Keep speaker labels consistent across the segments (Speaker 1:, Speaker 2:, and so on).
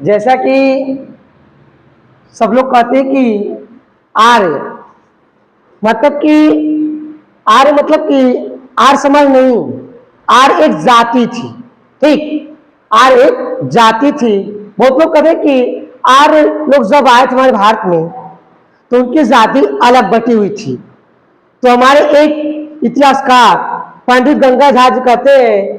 Speaker 1: जैसा कि सब लोग कहते हैं कि आर्य मतलब कि आर्य मतलब कि आर्य समाज नहीं, आर्य एक जाति थी। ठीक, आर्य एक जाति थी। बहुत लोग कहते हैं कि आर्य लोग जब आए थे हमारे भारत में तो उनकी जाति अलग बटी हुई थी। तो हमारे एक इतिहासकार पंडित गंगा झा जी कहते हैं,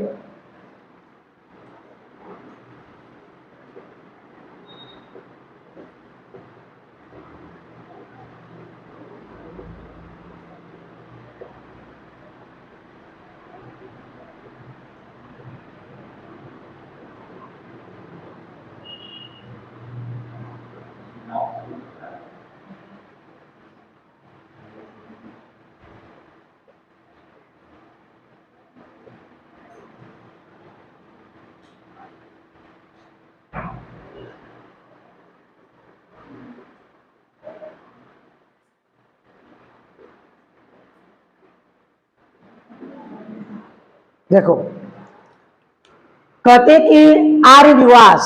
Speaker 1: देखो कहते कि आर्य निवास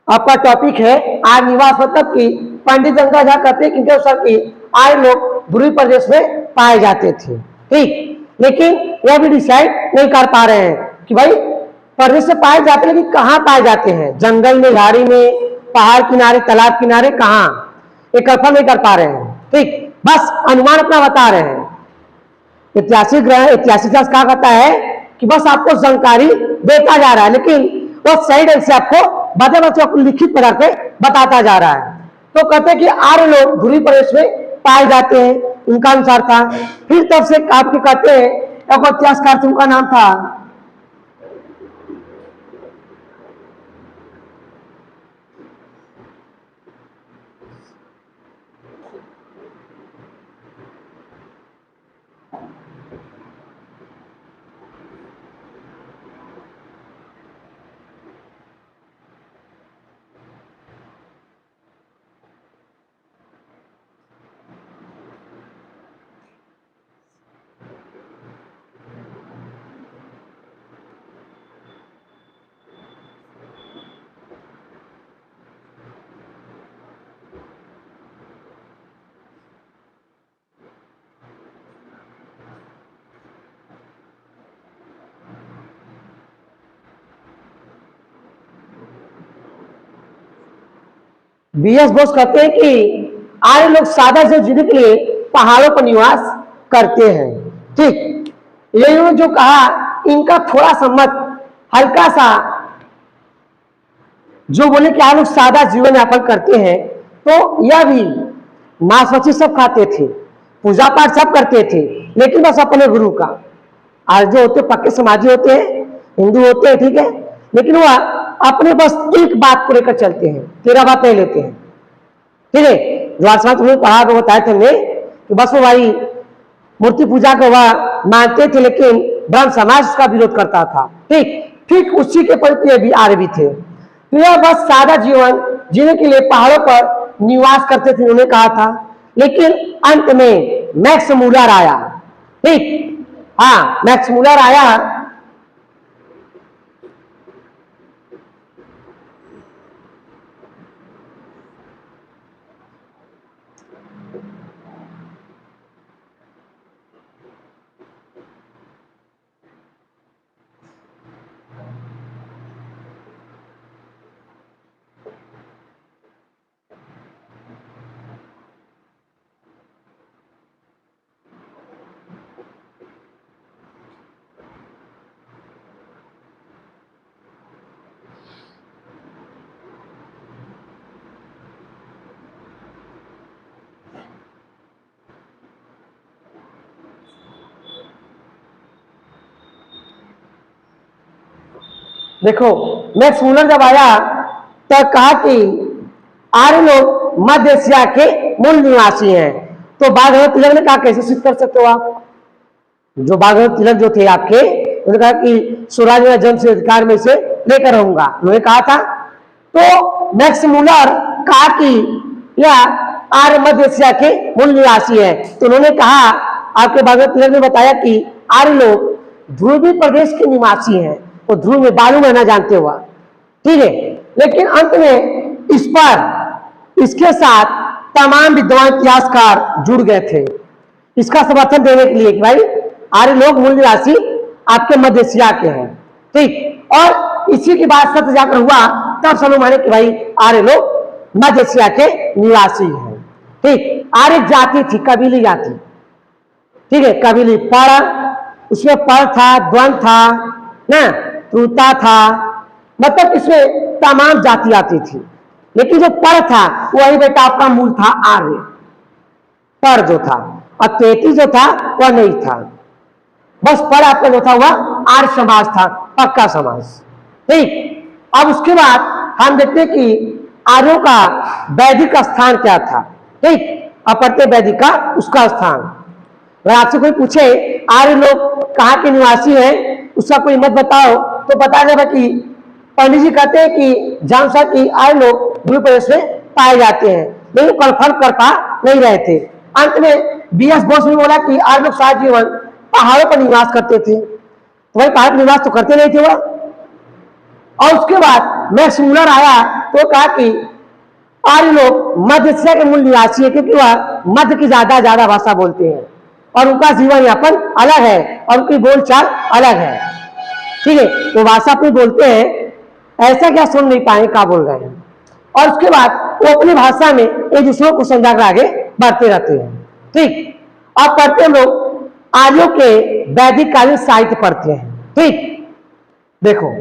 Speaker 1: आपका टॉपिक है। आर्य निवास मतलब कि पंडित गंगा झा कहते हैं कि कि आर्य लोग ध्रुवीय प्रदेश में पाए जाते थे। ठीक, लेकिन यह भी डिसाइड नहीं कर पा रहे हैं कि भाई प्रदेश से पाए जाते हैं, लेकिन कहाँ पाए जाते हैं, जंगल में, झाड़ी में, पहाड़ किनारे, तालाब किनारे, कहाँ, ये कंफर्म नहीं कर पा रहे हैं। ठीक, बस अनुमान अपना बता रहे हैं। ऐतिहासिक क्या कहता है कि बस आपको जानकारी देता जा रहा है, लेकिन वो सही ढंग से आपको बदल आपको लिखित बना के बताता जा रहा है। तो कहते हैं कि आर्य लोग ध्रुवीय प्रदेश में पाए जाते हैं, उनका अनुसार था। फिर तब से आपके कहते हैं एक इतिहासकार थे, उनका नाम था बीएस बोस। कहते हैं कि आर्य लोग सादा से जीने के लिए पहाड़ों पर निवास करते हैं। ठीक, ये जो कहा इनका थोड़ा सा मत हल्का सा, जो बोले कि आप लोग सादा जीवन यापन करते हैं, तो यह भी मांस मछली सब खाते थे, पूजा पाठ सब करते थे, लेकिन बस अपने गुरु का। आज जो होते पक्के समाजी होते हैं, हिंदू होते हैं, ठीक है, लेकिन वह अपने बस एक बात को लेकर चलते हैं, तेरा बात नहीं लेते हैं। ठीक है, द्वार तुम्हें पढ़ा के बताए थे हमने कि बस वो भाई मूर्ति पूजा को वह मानते थे, लेकिन ब्रह्म समाज का विरोध करता था। ठीक, ठीक उसी के प्रति भी आर्य भी थे। तो यह बस सादा जीवन जीने के लिए पहाड़ों पर निवास करते थे, उन्होंने कहा था। लेकिन अंत में मैक्स मूलर आया। ठीक, हाँ, मैक्स मूलर आया। देखो मैक्स मूलर जब आया तब कहा कि आर्य लोग मध्य एशिया के मूल निवासी हैं। तो बाघवत तिलक ने कहा कैसे सिद्ध कर सकते हो आप? जो बाघवत तिलक जो थे आपके, उन्होंने कहा कि स्वराज में जन्म से अधिकार में से लेकर रहूंगा, उन्होंने कहा था। तो मैक्स मूलर कहा कि यह आर्य मध्य एशिया के मूल निवासी है। तो उन्होंने कहा, आपके बाघवत तिलक ने बताया कि आर्य लोग ध्रुवीय प्रदेश के निवासी हैं, वो ध्रुव में बालू रहना जानते हुआ। ठीक है, लेकिन अंत में इस पर इसके साथ तमाम विद्वान इतिहासकार जुड़ गए थे इसका समर्थन देने के लिए कि भाई आर्य लोग मूल निवासी आपके मध्य एशिया के हैं, ठीक। और इसी की बात सत्य जाकर हुआ तब सब लोग माने कि भाई आर्य लोग मध्य एशिया के निवासी हैं, ठीक। आर्य जाति थी, कबीली जाति, ठीक है। कबीली पढ़, उसमें पढ़ था, द्वंद था ना, त्रुता था, मतलब इसमें तमाम जाति आती थी। लेकिन जो पढ़ था वही बेटा आपका मूल था आर्य, पढ़ जो था, और तेती जो था वह नहीं था, बस पढ़ आपका जो था वह आर्य समाज था, पक्का समाज, ठीक। अब उसके बाद हम देखते कि आर्यों का वैदिक स्थान क्या था, ठीक। अपत्य वैदिक का उसका स्थान। अगर आपसे कोई पूछे आर्य लोग कहाँ के निवासी हैं, उसका कोई मत बताओ, तो बता देगा कि पंडित जी कहते हैं कि जानसा की आर्य लोग ध्रुव प्रदेश में पाए जाते हैं, लेकिन कन्फर्म कर पा नहीं रहे थे। अंत में बीएस बोस ने बोला कि आर्य लोग सारा जीवन पहाड़ों पर निवास करते थे, तो भाई पहाड़ पर निवास तो करते नहीं थे वह। और उसके बाद मैक्स मूलर आया तो कहा कि आर्य लोग मध्य एशिया के मूल निवासी है, क्योंकि वह मध्य की ज्यादा भाषा बोलते हैं और उनका जीवन यापन अलग है और उनकी बोलचाल अलग है, ठीक है। वो भाषा अपनी बोलते हैं, ऐसा क्या सुन नहीं पाए क्या बोल रहे हैं, और उसके बाद वो अपनी भाषा में एक दूसरों को समझाकर आगे बढ़ते रहते हैं, ठीक। अब पढ़ते हम लोग आर्यों के वैदिक कालीन साहित्य पढ़ते हैं, ठीक। देखो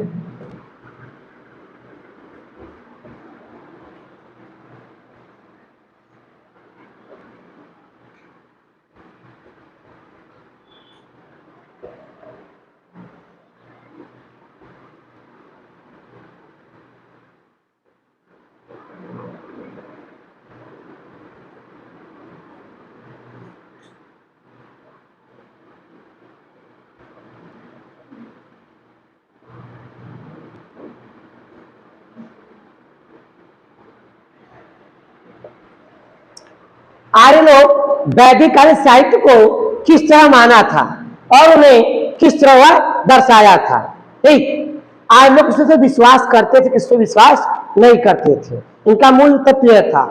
Speaker 1: आर्य लोग वैदिक कालीन साहित्य को किस तरह माना था और उन्हें किस तरह वह दर्शाया था, ठीक। आर्य लोग किसी से विश्वास करते थे, किसी पे विश्वास नहीं करते थे, इनका मूल तत्व यह था।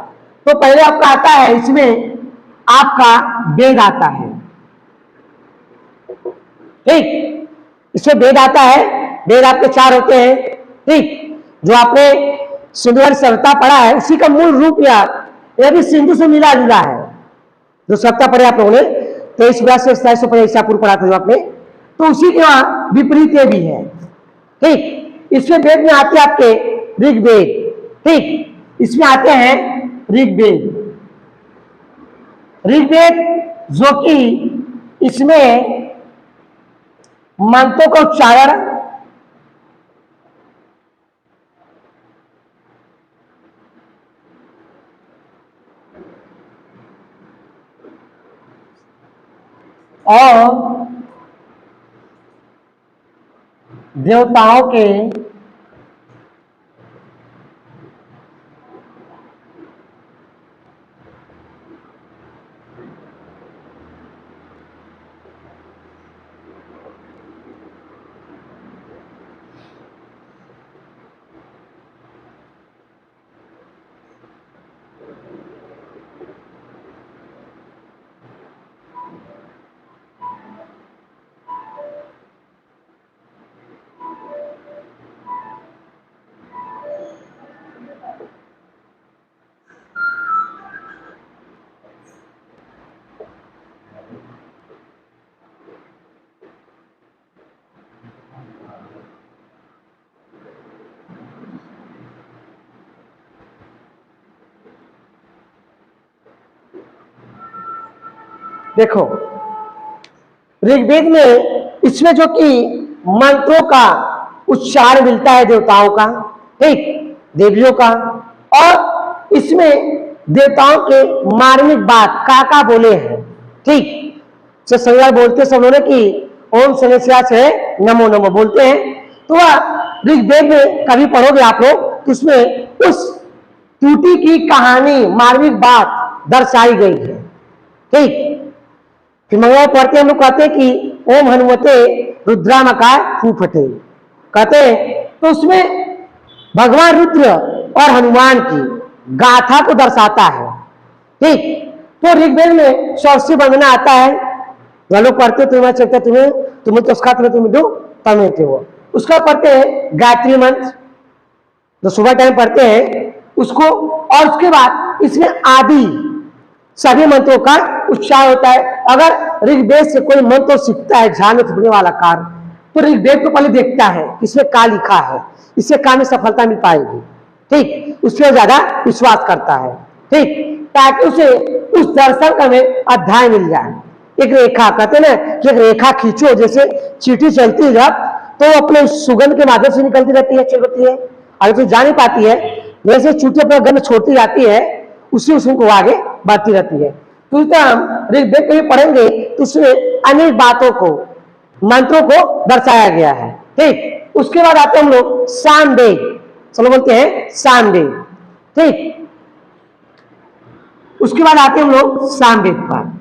Speaker 1: तो पहले आपका आता है, इसमें आपका वेद आता है, ठीक। इसमें वेद आता है, वेद आपके 4 होते हैं, ठीक। जो आपने सिंधु सभ्यता पढ़ा है उसी का मूल रूप यह भी सिंधु से मिला जुला है। जो सभ्यता पढ़े आप लोगों ने 23 से 2750 ईसा पूर्व पढ़ा था जो आपने, तो उसी के वहां विपरीत भी है, ठीक। इसमें वेद में आते आपके ऋग्वेद, ठीक। इसमें आते हैं ऋग्वेद, ऋग्वेद जो कि इसमें मंत्रों का उच्चारण और देवताओं के देखो ऋग्वेद में इसमें जो कि मंत्रों का उच्चार मिलता है देवताओं का, ठीक, देवियों का, और इसमें देवताओं के मार्मिक बात का बोले हैं, ठीक। जो संज्ञा बोलते सब लोगों ने कि ओम शनेश्वरा से नमो नमो बोलते हैं, तो वह ऋग्वेद में कभी पढ़ोगे आप लोग तो उसमें उस त्रुटि की कहानी मार्मिक बात दर्शाई गई है, ठीक। फिर मंगल पढ़ते हम लोग कहते हैं कि ओम हनुमते रुद्रामकार फूफटे कहते हैं, तो उसमें भगवान रुद्र और हनुमान की गाथा को दर्शाता है। ठीक, तो ऋग्वेद में षोडशी वंदना आता है, जो लोग पढ़ते तुम्हें चलते तुम्हें तो उसका तुम्हें दो तमें थे वो, उसका पढ़ते हैं गायत्री मंत्र जो सुबह टाइम पढ़ते हैं उसको, और उसके बाद इसमें आदि सभी मंत्रों का उच्चारण होता है। अगर ऋग्वेद से कोई मंत्र सीखता है ध्यान में छुपने वाला कार्य, तो ऋग्वेद को पहले देखता है इसमें क्या लिखा है, इससे काम में सफलता मिल पाएगी। ठीक, उसमें ज्यादा विश्वास करता है। ठीक, ताकि उसे उस दर्शन का में अध्याय मिल जाए। एक रेखा कहते ना कि एक रेखा खींचो, जैसे चींटी चलती है जब तो अपने सुगंध के माध्यम से निकलती रहती है, चलती है, अगर तो जा नहीं पाती है, वैसे चींटी अपना गंध छोड़ती जाती है, उसी उसको आगे बढ़ती रहती है। तो हम ऋग्वेद में पढ़ेंगे तो उसमें अनेक बातों को, मंत्रों को दर्शाया गया है। ठीक, उसके बाद आते हम लोग सामवेद, चलो बोलते हैं सामवेद। ठीक, उसके बाद आते हम लोग सामवेद पर।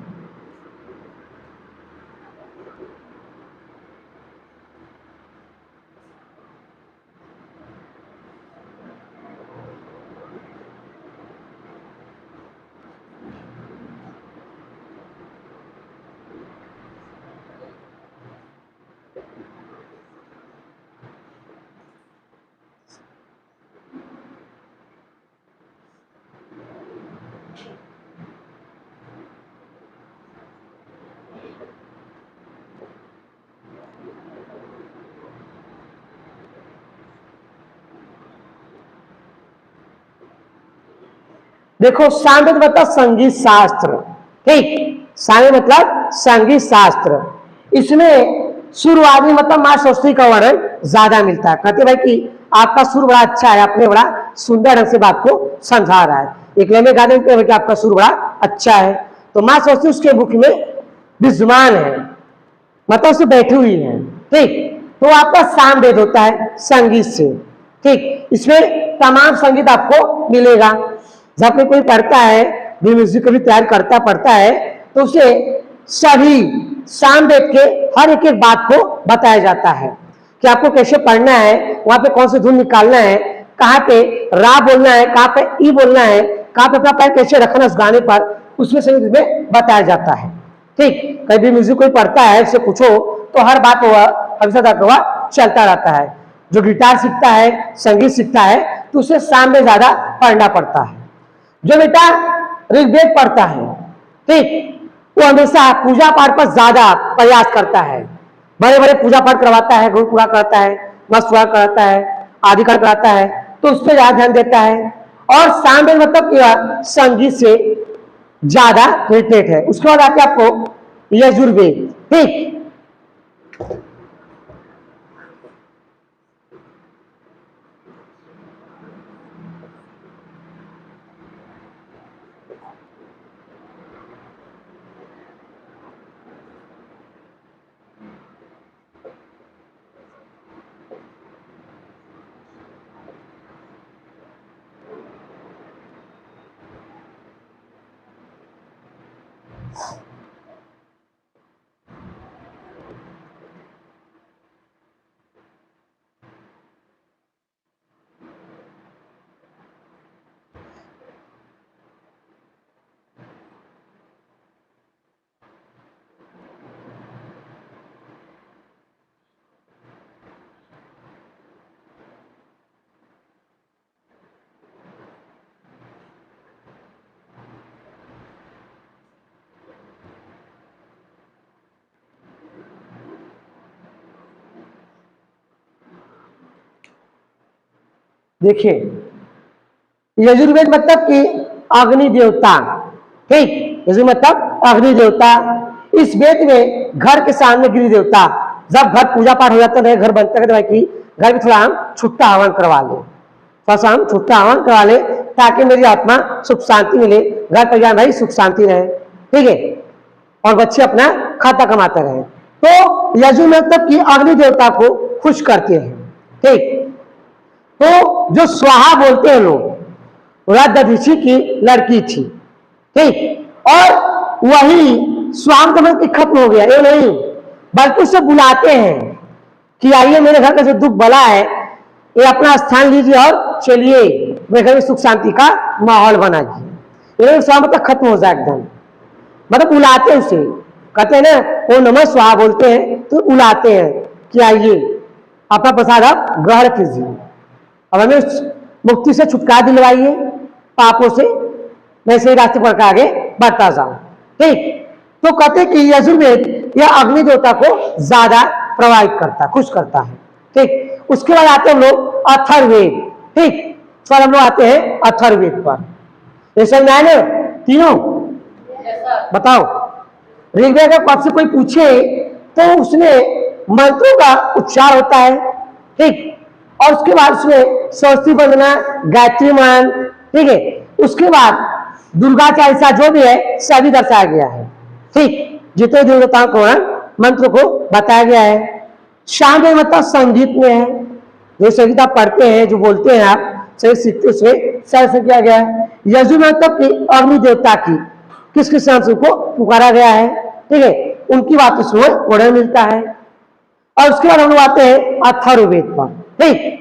Speaker 1: देखो, सामवेद मतलब संगीत शास्त्र। ठीक, सामवेद मतलब संगीत शास्त्र। इसमें सुरवादी मतलब मां सरस्वती का वर्णन ज्यादा मिलता है। कहते भाई कि आपका सुर बड़ा अच्छा है, आपने बड़ा सुंदर ढंग से बात को समझा रहा है। एक लम्बे गाने में कि आपका सुर बड़ा अच्छा है, तो मां सरस्वती उसके मुख में विद्यमान है, मतलब उससे बैठी हुई है। ठीक, तो आपका सामवेद होता है संगीत से। ठीक, इसमें तमाम संगीत आपको मिलेगा। जब में कोई पढ़ता है, भी म्यूजिक कभी तैयार करता पढ़ता है, तो उसे सभी सामवेद के हर एक एक बात को बताया जाता है कि आपको कैसे पढ़ना है, वहां पे कौन सी धुन निकालना है, कहाँ पे रा बोलना है, कहाँ पे ई बोलना है, कहाँ पे अपना पैर कैसे रखना उस गाने पर, उसमें सभी में बताया जाता है। ठीक, कभी भी म्यूजिक कोई पढ़ता है उससे पूछो तो हर बात हमेशा तक वह चलता रहता है। जो गिटार सीखता है, संगीत सीखता है, तो उसे सामवेद ज्यादा पढ़ना पड़ता है। जो बेटा ऋग्वेद पढ़ता है, ठीक, वो हमेशा पूजा पाठ पर ज्यादा प्रयास करता है, बड़े बड़े पूजा पाठ करवाता है, गुरु पूरा करता है, मस्त पूरा कराता है, आदि कराता है, तो उस पर ज्यादा ध्यान देता है। और सामवेद मतलब क्या, संगीत से ज्यादा रिलेटेड है। उसके बाद आते आपको यजुर्वेद। ठीक, देखिए, यजुर्वेद मतलब कि अग्नि देवता। ठीक, यजुर्वेद मतलब अग्नि देवता। इस वेद में घर के सामने गिरि देवता, जब घर पूजा पाठ हो जाता है, घर बनता है, कि घर में थोड़ा हम छुट्टा हवन करवा ले, थोड़ा सा हम छुट्टा हवन करवा ले, ताकि मेरी आत्मा सुख शांति मिले, घर परिवार भाई सुख शांति रहे। ठीक है, और बच्चे अपना खाता कमाते रहे। तो यजुर्वेद मतलब कि अग्नि देवता को खुश करते हैं। ठीक, तो जो स्वाहा बोलते हैं लोग, वह दधीची की लड़की थी। ठीक, और वही स्वाम का मतलब खत्म हो गया, ये नहीं, बल्कि उसे बुलाते हैं कि आइए मेरे घर का जो दुख बला है, ये अपना स्थान लीजिए और चलिए मेरे घर में सुख शांति का माहौल बनाइए। ये मतलब खत्म हो जाए एकदम, मतलब बुलाते हैं उसे, कहते हैं ना वो नमः स्वाहा बोलते हैं तो बुलाते हैं कि आइए अपना प्रसाद आप ग्रहण कीजिए, अब हमें उस मुक्ति से छुटकारा दिलवाइए, पापों से, मैं सही रास्ते पर आगे बढ़ता जाऊं। ठीक, तो कहते हैं कि यजुर्वेद यह अग्नि देवता को ज्यादा प्रभावित करता है, खुश करता है। ठीक, उसके बाद आते हैं हम लोग अथर्ववेद। ठीक, सर हम लोग आते हैं अथर्ववेद पर, ये समझ आए ना तीनों? बताओ, ऋग्वेद का पद से कोई पूछे तो उसमें मंत्रों का उच्चार होता है। ठीक, और उसके बाद उसमें सरस्वती वंदना, गायत्री मान, ठीक है, उसके बाद दुर्गा चालीसा जो भी है सभी दर्शाया गया है। ठीक, जितने देवताओं को मंत्र को बताया गया है। शाम में मतलब संगीत में है, जो संगीत आप पढ़ते हैं, जो बोलते हैं आप सही सीखते उसमें से किया गया है। यजु मतलब कि अग्नि देवता की किस किस नाम से उनको पुकारा गया है। ठीक है, उनकी बात उसमें वर्णन मिलता है। और उसके बाद हम लोग आते हैं अथर्ववेद पर। ठीक,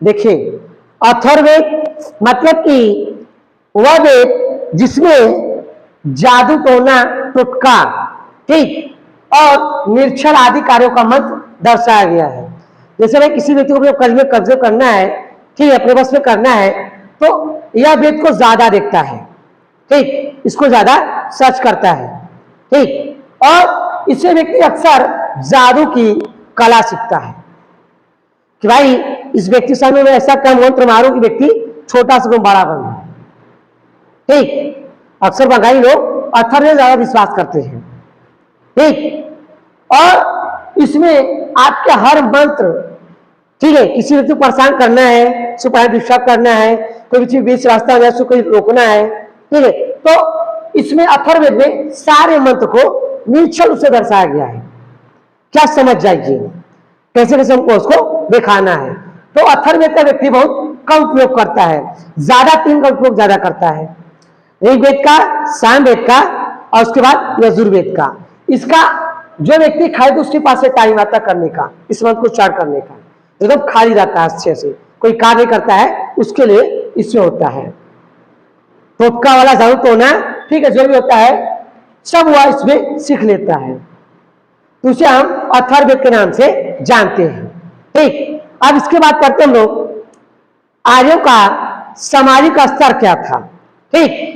Speaker 1: देखिए अथर्ववेद मतलब कि वह वेद जिसमें जादू टोना टोटका, ठीक, और निरक्षर आदि कार्यों का मंत्र दर्शाया गया है। जैसे भाई किसी व्यक्ति को अपने कर्ज में कब्जे करना है, ठीक, अपने बस में करना है, तो यह वेद को ज्यादा देखता है। ठीक, इसको ज्यादा सर्च करता है। ठीक, और इससे व्यक्ति अक्सर जादू की कला सीखता है कि भाई इस व्यक्ति सामने में ऐसा काम मंत्र मारो कि व्यक्ति छोटा से बड़ा बन जाए। ठीक, अक्सर बंगाली लोग अथर्व में ज्यादा विश्वास करते हैं। ठीक, और इसमें आपके हर मंत्र, ठीक है, किसी व्यक्ति को परेशान करना है, सुपारी डिस्टर्ब करना है, कोई भी बीच रास्ता में उसको कोई रोकना है, ठीक है, तो इसमें अथर्ववेद में सारे मंत्र को निश्चल रूप से दर्शाया गया है। क्या समझ जाइए कैसे कैसे हमको उसको दिखाना है। तो अथर्ववेद का व्यक्ति बहुत कम उपयोग करता है, ज्यादा तीन का उपयोग ज्यादा करता है, ऋग्वेद का, सामवेद का, और उसके बाद यजुर्वेद का। इसका जो व्यक्ति खाए तो उसके पास से टाइम आता करने का, इस मंत्र को उच्चारण करने का, एकदम खाली रहता है अच्छे से, कोई कार्य करता है उसके लिए इसमें होता है। टोटका वाला जरूरत होना, ठीक है, जो भी होता है सब वह इसमें सीख लेता है, तो उसे हम अथर्ववेद के नाम से जानते हैं। ठीक, अब इसके बाद पढ़ते हम लोग आर्यों का सामाजिक स्तर क्या था। ठीक,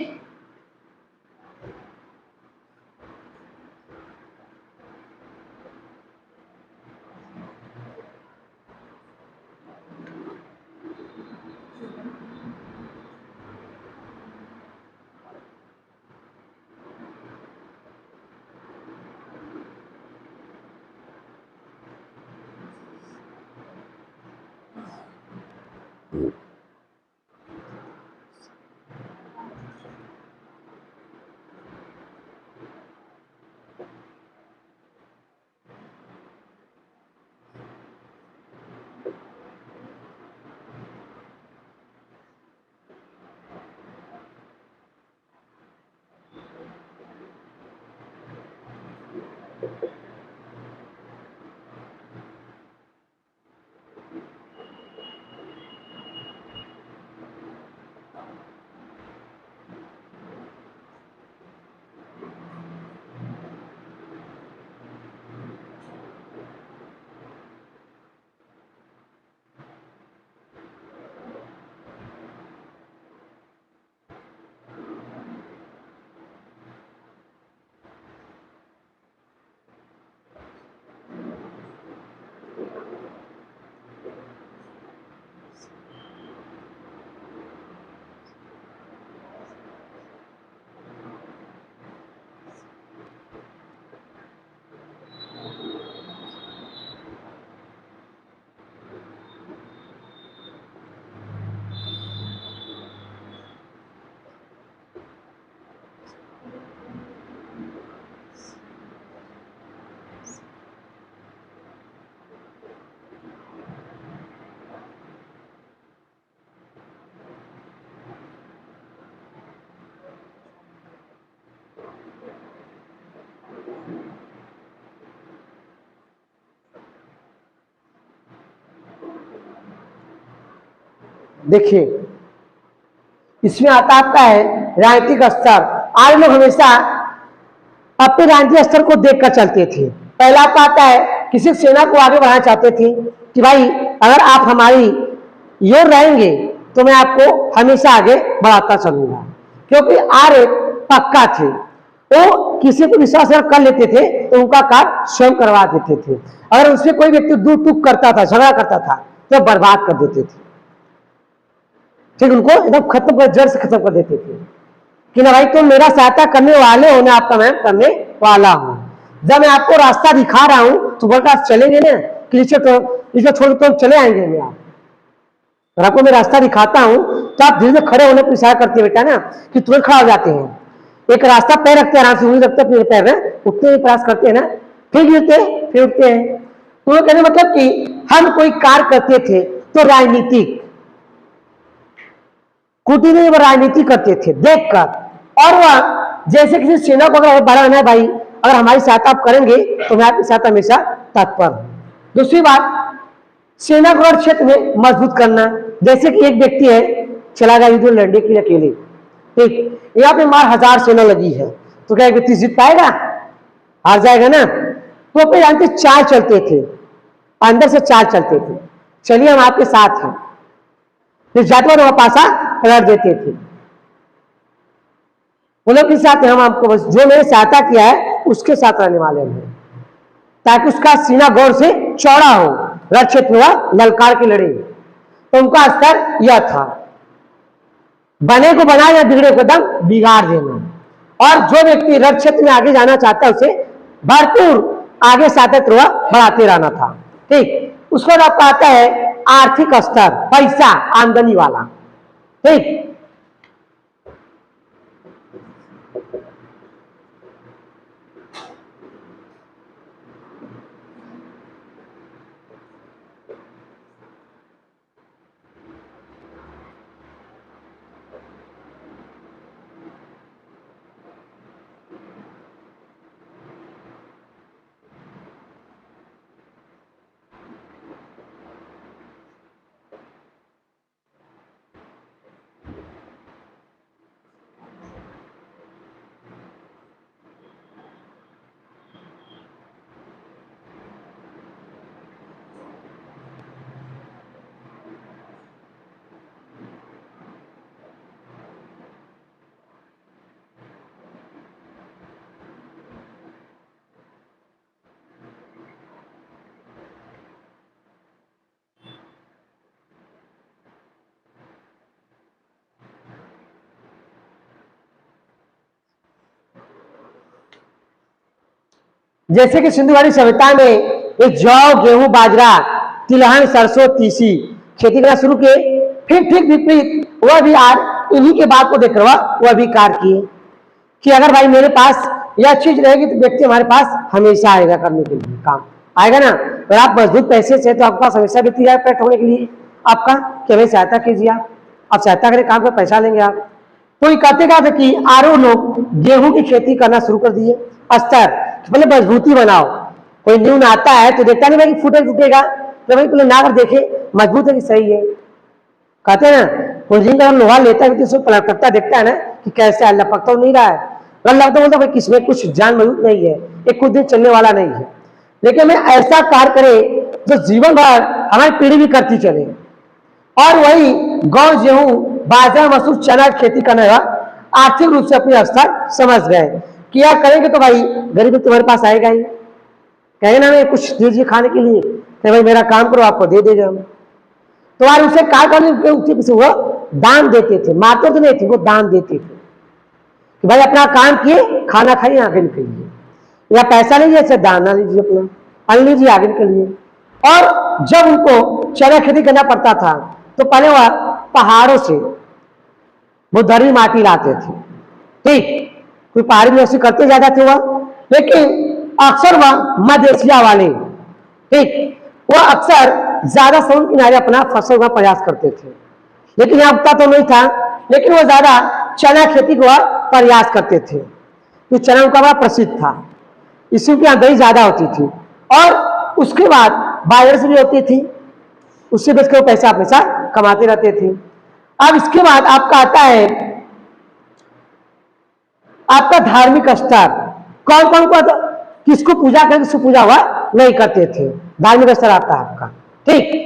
Speaker 1: देखिए इसमें आता है राजनीतिक स्तर। आज लोग हमेशा अपने राजनीतिक स्तर को देखकर चलते थे। पहला आपका आता है किसी सेना को आगे बढ़ाना चाहते थे कि भाई अगर आप हमारी योर रहेंगे तो मैं आपको हमेशा आगे बढ़ाता चलूंगा, क्योंकि आर्य पक्का थे। वो किसी को विश्वास कर लेते थे तो उनका काम स्वयं करवा देते थे। अगर उसमें कोई व्यक्ति दूर टूक करता था, झगड़ा करता था, तो बर्बाद कर देते थे। ठीक, उनको एकदम खत्म कर, जड़ से खत्म कर देते थे कि ना भाई तुम मेरा सहायता करने वाले हो ना, आपका मैं करने वाला हूं। जब मैं आपको रास्ता दिखा रहा हूं तो बोलता आप चलेंगे ना कि नीचे छोड़ तो चले आएंगे मैं आप। अगर आपको मैं रास्ता दिखाता हूं तो आप धीरे धीरे खड़े होने को इशारा करते बेटा ना कि तुरंत खड़ा हो जाते हैं। एक रास्ता पैर रखते हैं, आराम से उंगली रखते हैं पैर में, उठने का प्रयास करते हैं ना, फिर गिरते हैं, फिर उठते हैं। तो कहने मतलब कि हम कोई कार्य करते थे तो राजनीतिक कूटनीति व राजनीति करते थे देखकर। और वह जैसे किसी सेना को अगर बढ़ाना है भाई, अगर हमारी सहायता आप करेंगे तो मैं आपके साथ हमेशा तत्पर हूं। दूसरी बात, सेना को क्षेत्र में मजबूत करना। जैसे कि एक व्यक्ति है चला गया युद्ध लड़ने के लिए अकेले, ठीक, यहाँ पे मार 1000 सेना लगी है तो क्या एक व्यक्ति जीत पाएगा? हार जाएगा ना। तो पे जानते 4 चलते थे, अंदर से 4 चलते थे, चलिए हम आपके साथ हैं, फिर जाते वहां पासा पलट देते थे। वो लोग के साथ हम आपको बस जो मैंने सहायता किया है उसके साथ रहने वाले हैं, ताकि उसका सीना गौर से चौड़ा हो, रण क्षेत्र में ललकार के लड़े। तो उनका स्तर यह था, बने को बना या बिगड़े को दम बिगाड़ देना। और जो व्यक्ति रण क्षेत्र में आगे जाना चाहता है उसे भरपूर आगे सातत्य बढ़ाते रहना था। ठीक, उसके बाद आपका आता है आर्थिक स्तर, पैसा आमदनी वाला। ठीक, जैसे कि सिंधु घाटी सभ्यता में एक जौ, गेहूं, बाजरा, तिलहन, सरसों, तीसी खेती करना शुरू किए। फिर ठीक विपरीत वह भी इन्हीं के बात को देखकर वह भी कार्य किए कि अगर भाई मेरे पास यह चीज रहेगी तो व्यक्ति हमारे पास हमेशा आएगा करने के लिए, काम आएगा ना। अगर आप मजबूत पैसे से तो आपके पास हमेशा व्यक्ति जाएगा पेट होने के लिए आपका कि हमें सहायता कीजिए, आप सहायता करें, काम पर पैसा लेंगे आप। तो कहते क्या था कि आरो लोग गेहूं की खेती करना शुरू कर दिए। स्तर पहले मजबूती बनाओ, कोई न्यून आता है तो देखता नहीं भाई फूटे टूटेगा, तो भाई पहले ना कर देखे मजबूत है कि सही है। कहते हैं ना कोई का लोहा लेता है तो पलट करता देखता है ना कि कैसे है, लपक तो नहीं रहा है, लगता बोलता भाई किसमें कुछ जान मजबूत नहीं है, एक कुछ दिन चलने वाला नहीं है। लेकिन हमें ऐसा कार्य करे जो जीवन भर हमारी पीढ़ी भी करती चले। और वही गेहूं, गेहूं, बाजरा, मसूर, चना खेती करने का आर्थिक रूप से अपने स्तर समझ गए। किया करेंगे तो भाई गरीबी तुम्हारे पास आएगा ही, कहेंगे ना मैं कुछ दीजिए खाने के लिए, तो भाई मेरा काम करो आपको दे देगा हम। तो यार उसे कार्य करने के पीछे वो दान देते थे, मारते तो नहीं थे, वो दान देते थे कि भाई अपना काम किए, खाना खाइए, आगे निकलिए, या पैसा लीजिए, ऐसे दाना लीजिए, अपना अन्न लीजिए, आगे निकलिए। और जब उनको चना खेती करना पड़ता था तो पहले वह पहाड़ों से वो दरी माटी लाते थे। ठीक, कोई पहाड़ी निवासी करते ज्यादा थे वह, लेकिन अक्सर वह मध्य एशिया वाले, ठीक, वह अक्सर ज्यादा समुद्र किनारे अपना फसल का प्रयास करते थे। लेकिन यहाँ उगता तो नहीं था, लेकिन वह ज्यादा चना खेती को प्रयास करते थे। तो चना उनका बड़ा प्रसिद्ध था, इसी की आमदनी ज्यादा होती थी। और उसके बाद बाजरे से भी होती थी, उससे बेचकर वो पैसा पैसा कमाते रहते थे। अब इसके बाद आपका आता है आपका धार्मिक स्तर। कौन कौन को किसको पूजा करके किसको पूजा हुआ नहीं करते थे, धार्मिक स्तर आता है आपका। ठीक,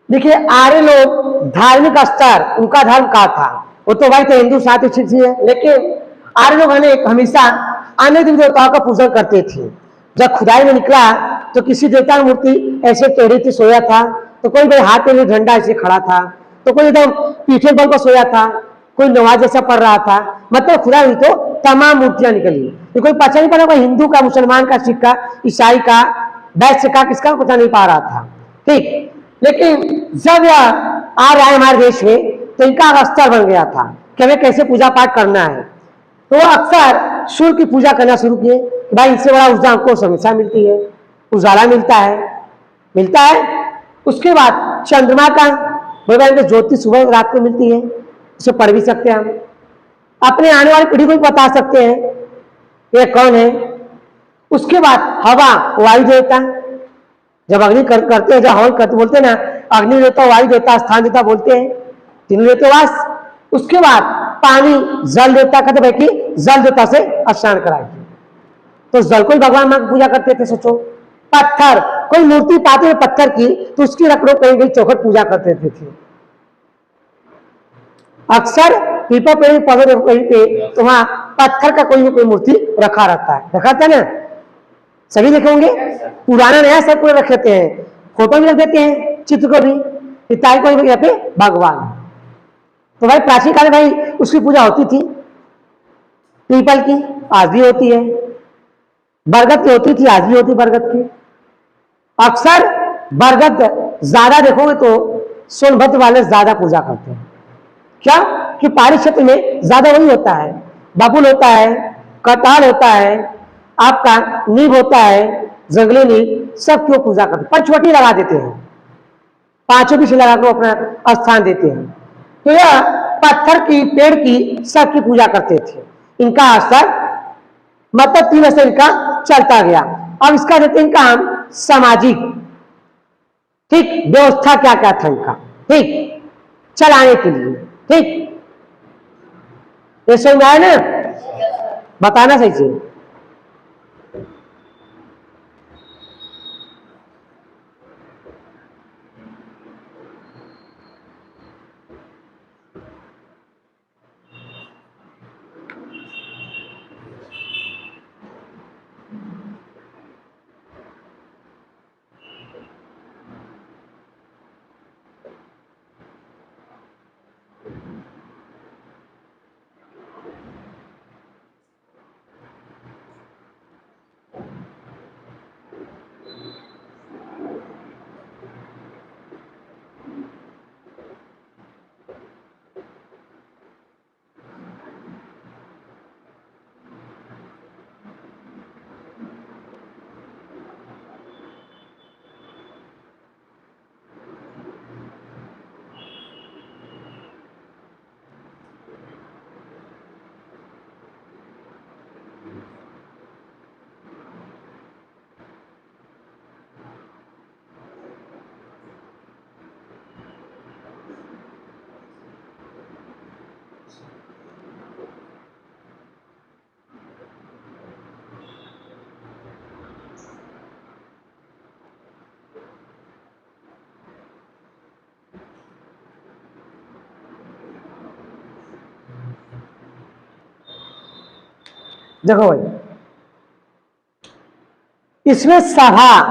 Speaker 1: देखिए आर्य लोग धार्मिक स्तर उनका धर्म का था, वो तो भाई तो हिंदू साथ ही है, लेकिन आर्य लोग हमेशा अन्य देवी देवताओं का पूजन करते थे। जब खुदाई में निकला तो किसी देवता की मूर्ति ऐसे टेढ़ी थी सोया था, तो कोई भाई हाथ में झंडा ऐसे खड़ा था, तो कोई एकदम पीठे बल पर सोया था, कोई नमाज जैसा पढ़ रहा था। मतलब खुदा हुई तो तमाम मूर्तियां निकली, ये कोई पता नहीं पड़ा कोई हिंदू का, मुसलमान का, सिख का, ईसाई का, वैश्य का, किसका पता नहीं पा रहा था। ठीक, लेकिन जब यह आ रहा है हमारे देश में तो इनका स्तर बन गया था कि हमें कैसे पूजा पाठ करना है। तो वो अक्सर सूर्य की पूजा करना शुरू किए कि भाई इससे बड़ा ऊर्जा हमको हमेशा मिलती है, उजाला मिलता है। उसके बाद चंद्रमा का भगवान ज्योति सुबह रात को मिलती है, उसे पढ़ भी सकते हैं हम, अपने आने वाली पीढ़ी को भी बता सकते हैं ये कौन है। उसके बाद हवा, वायु देवता, जब अग्नि करते हैं, जब हवन करते बोलते हैं ना, अग्नि देवता, वायु देवता, स्थान देवता बोलते हैं, तीनों देवते वास। उसके बाद पानी, जल देवता, कहते भाई कि जल देवता से स्नान कराएगी, तो जल को ही भगवान मां की पूजा करते थे। सोचो, पत्थर, कोई मूर्ति पाते हैं पत्थर की तो उसकी रख लो कहीं कहीं चौखट पूजा करते थे। अक्सर पीपल पेड़ पौधे देखो कहीं पे तो वहां पत्थर का कोई ना कोई मूर्ति रखा था ना, सभी देखे होंगे, पुराना नया सब कोई रख लेते हैं, फोटो भी रख देते हैं, चित्र को भी, पिताई को भी, यहाँ पे भगवान। तो भाई प्राचीन काल में भाई उसकी पूजा होती थी, पीपल की आज भी होती है, बरगद की होती थी आज भी होती बरगद की। अक्सर बरगद ज्यादा देखोगे तो सोनभद्र वाले ज्यादा पूजा करते हैं, क्या कि पहाड़ी क्षेत्र में ज्यादा वही होता है, बबुल होता है, कटहल होता है, आपका नीम होता है, जंगली नीम, सब क्यों पूजा करते, पंचवटी लगा देते हैं, पांचों भी लगा कर अपना स्थान देते हैं। तो यह पत्थर की, पेड़ की, सबकी पूजा करते थे। इनका असर मतलब 3 असर इनका चलता गया। अब इसका देते हैं इनका हम सामाजिक, ठीक, व्यवस्था क्या क्या था इनका, ठीक, चलाने के लिए। ठीक, ये समझ आया ना, बताना सही से। देखो भाई, इसमें सभा,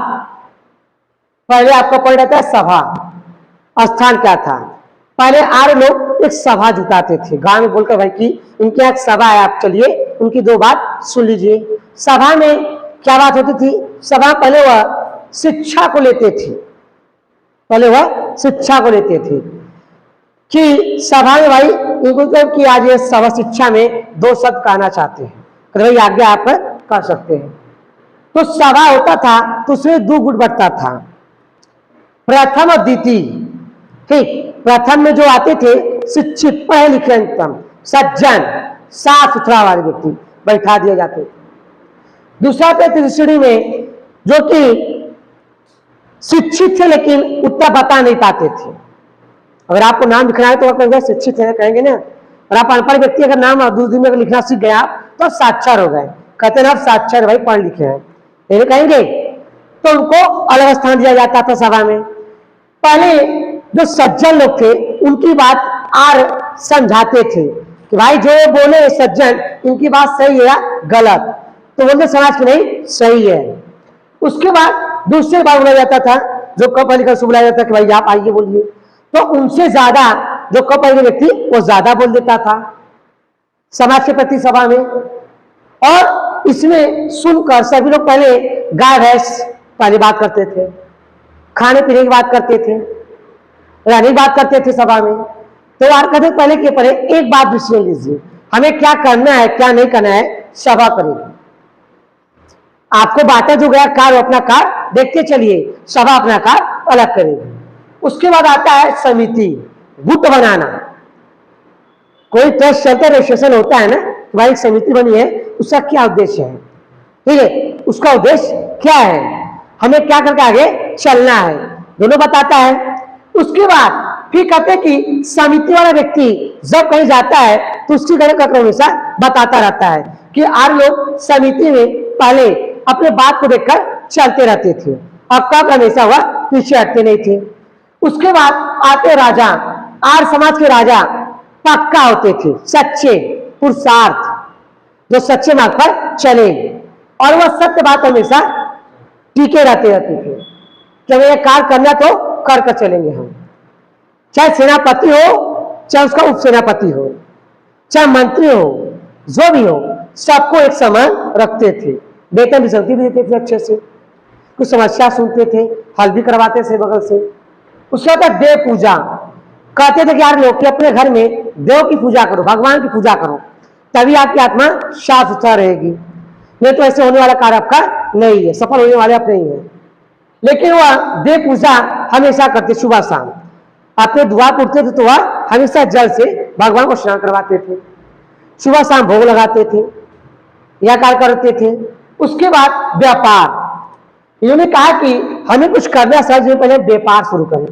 Speaker 1: पहले आपको पढ़ रहता है सभा, स्थान क्या था। पहले आर्य लोग एक सभा जुटाते थे गांव में बोलकर भाई कि उनके यहाँ सभा है, आप चलिए उनकी दो बात सुन लीजिए। सभा में क्या बात होती थी? सभा पहले वह शिक्षा को लेते थे, पहले वह शिक्षा को लेते थे कि सभा में भाई इनको मतलब कि आज ये सभा शिक्षा में दो शब्द कहना चाहते हैं, तो भाई आगे आप कर सकते हैं। तो सभा होता था तो उसमें दो गुट बढ़ता था, प्रथम और द्वितीय। ठीक, प्रथम में जो आते थे शिक्षित, पढ़े लिखे, सज्जन, साफ सुथरा वाले व्यक्ति बैठा दिए जाते थे। दूसरा थे तीसरी श्रेणी में जो कि शिक्षित थे लेकिन उतना बता नहीं पाते थे। अगर आपको नाम लिखना है तो आप कहेंगे शिक्षित है, कहेंगे ना। और आप अनपढ़ व्यक्ति अगर नाम दूसरे दिन में लिखना सीख गया तो साक्षर हो गए, कहते ना आप साक्षर भाई पढ़ लिखे हैं, ये कहेंगे। तो उनको अलग स्थान दिया जाता था सभा में। पहले जो सज्जन लोग थे उनकी बात आर समझाते थे कि भाई जो बोले सज्जन इनकी बात सही है या गलत, तो बोलते समाज की नहीं सही है। उसके बाद दूसरे बार बोला जाता था, जो कम पढ़े लिखे बुलाया जाता कि भाई आप आइए बोलिए, तो उनसे ज्यादा जो कम पढ़े व्यक्ति वो ज्यादा बोल देता था समाज के प्रति सभा में। और इसमें सुनकर सभी लोग पहले गाय भैंस पहले बात करते थे, खाने पीने की बात करते थे, रहने की बात करते थे सभा में। तो आप कहते पहले के पहले एक बात दूसरे लीजिए, हमें क्या करना है क्या नहीं करना है सभा करेगी। आपको बांटा जो गया कार्य अपना कार्य देखते चलिए, सभा अपना कार्य अलग करेगी। उसके बाद आता है समिति, गुट बनाना। कोई ट्रस्ट चलता है, रजिस्ट्रेशन होता है ना, भाई समिति बनी है, उसका क्या उद्देश्य है? ठीक है, उसका उद्देश्य क्या है, हमें क्या करके आगे चलना है, दोनों बताता है। उसके बाद फिर कहते हैं कि समिति वाला व्यक्ति जब कहीं जाता है तो उसकी गणना हमेशा बताता रहता है कि आर लोग समिति में पहले अपने बात को देखकर चलते रहते थे, अब कब हमेशा वह पीछे हटते नहीं थे। उसके बाद आते राजा, आर समाज के राजा पक्का होते थे, सच्चे, पुरुषार्थ, जो सच्चे मार्ग पर चले और वह सत्य बात हमेशा टीके रहते थे कि हमें कार्य करना तो कर कर चलेंगे हम, चाहे सेनापति हो चाहे उसका उप सेनापति हो चाहे मंत्री हो, जो भी हो, सबको एक समान रखते थे। वेतन भी देते थे अच्छे से, कुछ समस्या सुनते थे, हल भी करवाते थे बगल से। उसके बाद देव पूजा, कहते थे कि यार लोग कि अपने घर में देव की पूजा करो, भगवान की पूजा करो, तभी आपकी आत्मा साफ सुथरा रहेगी, नहीं तो ऐसे होने वाला कार्य आपका नहीं है, सफल होने वाले आप नहीं है। लेकिन वह देव पूजा हमेशा करते, सुबह शाम अपने द्वार उठते थे तो वह हमेशा जल से भगवान को स्नान करवाते थे, सुबह शाम भोग लगाते थे, यह कार्य करते थे। उसके बाद व्यापार, इन्होंने कहा कि हमें कुछ करना सर जो पहले व्यापार शुरू करें,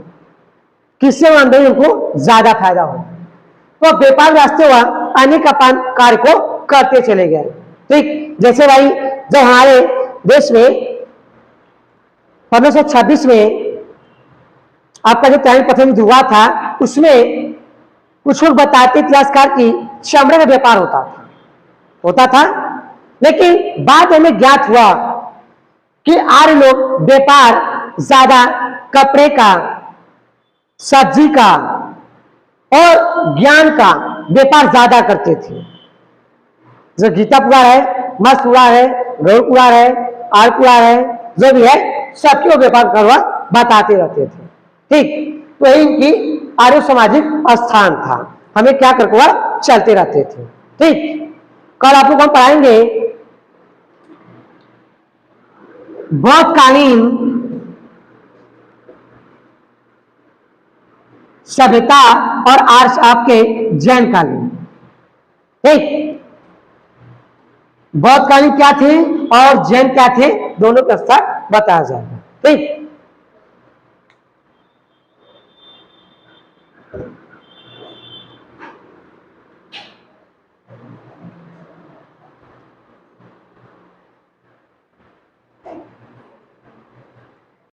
Speaker 1: किससे आमदनी उनको ज्यादा फायदा हो। तो व्यापार रास्ते हुआ अनेक अपन कार्य को करते चले गए। ठीक, जैसे भाई जब हमारे देश में 1526 में आपका जो टाइम प्रथम हुआ था, उसमें कुछ लोग बताते इतिहासकार की चमड़े का व्यापार होता था, लेकिन बाद में ज्ञात हुआ कि आर्य लोग व्यापार ज्यादा कपड़े का, सब्जी का और ज्ञान का व्यापार ज्यादा करते थे। जो गीता पुराण है, मत्स्य पुराण है, गरुड़ पुराण है, आर्य पुराण है, जो भी है सबके व्यापार करवा बताते रहते थे। ठीक, तो यही इनकी आर्य सामाजिक स्थान था, हमें क्या करके वह चलते रहते थे। ठीक, कल आप लोग हम पढ़ाएंगे बौद्धकालीन सभ्यता और आर्य आपके जैन कालीन। ठीक, बौद्धकालीन क्या थे और जैन क्या थे, दोनों का स्तर बताया जाएगा। ठीक।